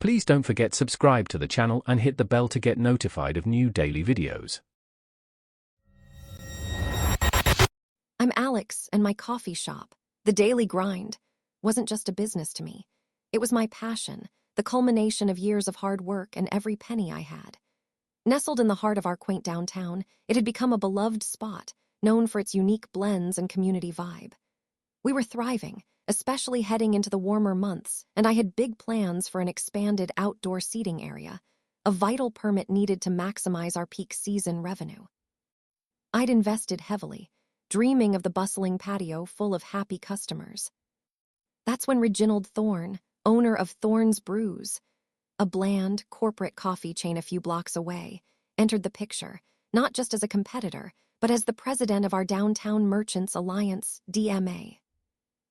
Please don't forget subscribe to the channel and hit the bell to get notified of new daily videos. I'm Alex, and my coffee shop, the Daily Grind, wasn't just a business to me. It was my passion, the culmination of years of hard work and every penny I had. Nestled in the heart of our quaint downtown, it had become a beloved spot, known for its unique blends and community vibe. We were thriving, especially heading into the warmer months, and I had big plans for an expanded outdoor seating area, a vital permit needed to maximize our peak season revenue. I'd invested heavily, dreaming of the bustling patio full of happy customers. That's when Reginald Thorne, owner of Thorne's Brews, a bland, corporate coffee chain a few blocks away, entered the picture, not just as a competitor, but as the president of our Downtown Merchants Alliance, DMA.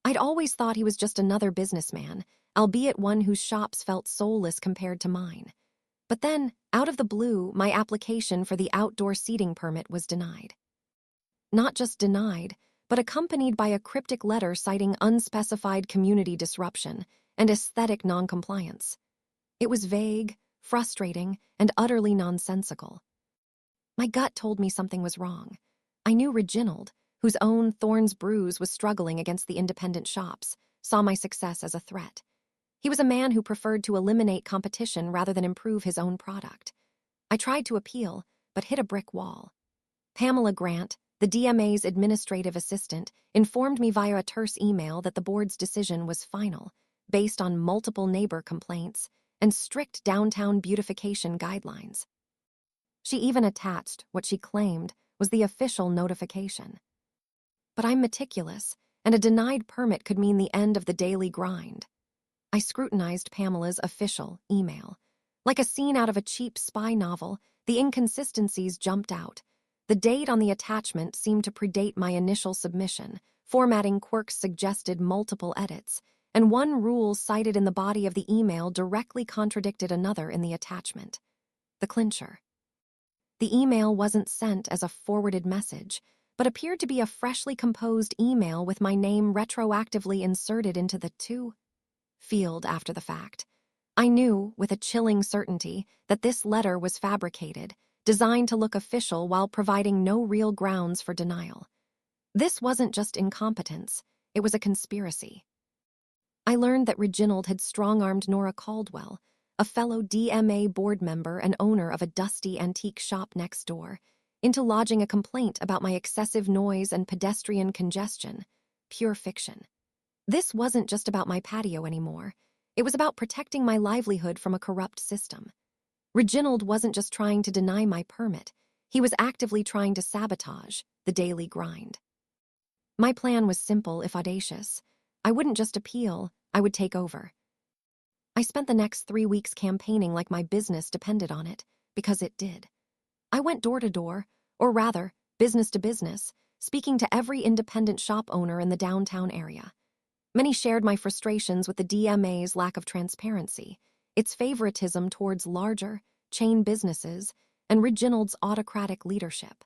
I'd always thought he was just another businessman, albeit one whose shops felt soulless compared to mine. But then, out of the blue, my application for the outdoor seating permit was denied. Not just denied, but accompanied by a cryptic letter citing unspecified community disruption and aesthetic noncompliance. It was vague, frustrating, and utterly nonsensical. My gut told me something was wrong. I knew Reginald, whose own Thorne's Brews was struggling against the independent shops, saw my success as a threat. He was a man who preferred to eliminate competition rather than improve his own product. I tried to appeal, but hit a brick wall. Pamela Grant, the DMA's administrative assistant, informed me via a terse email that the board's decision was final, based on multiple neighbor complaints and strict downtown beautification guidelines. She even attached what she claimed was the official notification. But I'm meticulous, and a denied permit could mean the end of the daily grind. I scrutinized Pamela's official email. Like a scene out of a cheap spy novel, the inconsistencies jumped out. The date on the attachment seemed to predate my initial submission, formatting quirks suggested multiple edits, and one rule cited in the body of the email directly contradicted another in the attachment. The clincher. The email wasn't sent as a forwarded message, but appeared to be a freshly composed email with my name retroactively inserted into the to field after the fact. I knew, with a chilling certainty, that this letter was fabricated, designed to look official while providing no real grounds for denial. This wasn't just incompetence, it was a conspiracy. I learned that Reginald had strong-armed Nora Caldwell, a fellow DMA board member and owner of a dusty antique shop next door, into lodging a complaint about my excessive noise and pedestrian congestion. Pure fiction. This wasn't just about my patio anymore. It was about protecting my livelihood from a corrupt system. Reginald wasn't just trying to deny my permit. He was actively trying to sabotage the daily grind. My plan was simple if audacious. I wouldn't just appeal, I would take over. I spent the next 3 weeks campaigning like my business depended on it, because it did. I went door to door, or rather, business to business, speaking to every independent shop owner in the downtown area. Many shared my frustrations with the DMA's lack of transparency, its favoritism towards larger, chain businesses, and Reginald's autocratic leadership.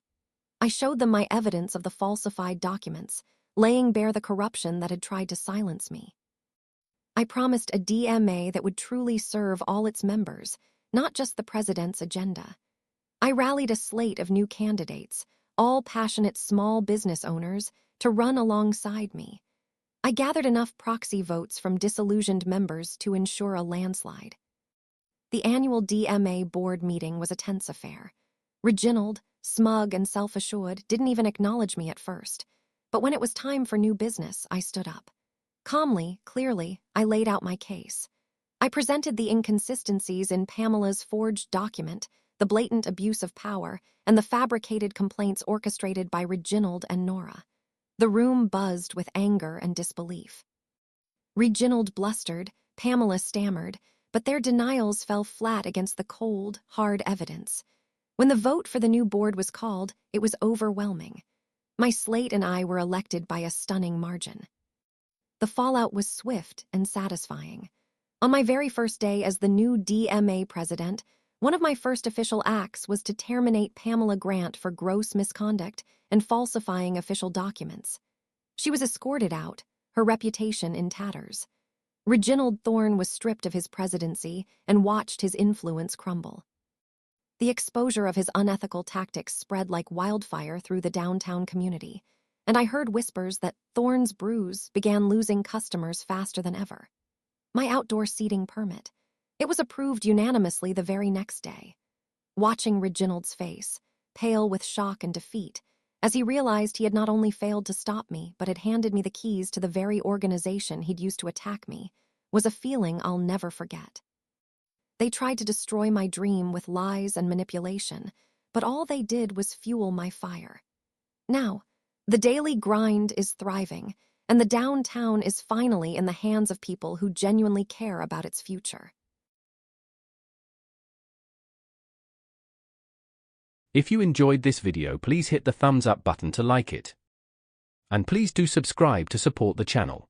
I showed them my evidence of the falsified documents, laying bare the corruption that had tried to silence me. I promised a DMA that would truly serve all its members, not just the president's agenda. I rallied a slate of new candidates, all passionate small business owners, to run alongside me. I gathered enough proxy votes from disillusioned members to ensure a landslide. The annual DMA board meeting was a tense affair. Reginald, smug and self-assured, didn't even acknowledge me at first. But when it was time for new business, I stood up. Calmly, clearly, I laid out my case. I presented the inconsistencies in Pamela's forged document, the blatant abuse of power, and the fabricated complaints orchestrated by Reginald and Nora. The room buzzed with anger and disbelief. Reginald blustered, Pamela stammered, but their denials fell flat against the cold, hard evidence. When the vote for the new board was called, it was overwhelming. My slate and I were elected by a stunning margin. The fallout was swift and satisfying. On my very first day as the new DMA president, one of my first official acts was to terminate Pamela Grant for gross misconduct and falsifying official documents. She was escorted out, her reputation in tatters. Reginald Thorne was stripped of his presidency and watched his influence crumble. The exposure of his unethical tactics spread like wildfire through the downtown community, and I heard whispers that Thorne's Brews began losing customers faster than ever. My outdoor seating permit. It was approved unanimously the very next day. Watching Reginald's face, pale with shock and defeat, as he realized he had not only failed to stop me, but had handed me the keys to the very organization he'd used to attack me, was a feeling I'll never forget. They tried to destroy my dream with lies and manipulation, but all they did was fuel my fire. Now, the daily grind is thriving, and the downtown is finally in the hands of people who genuinely care about its future. If you enjoyed this video, please hit the thumbs up button to like it. And please do subscribe to support the channel.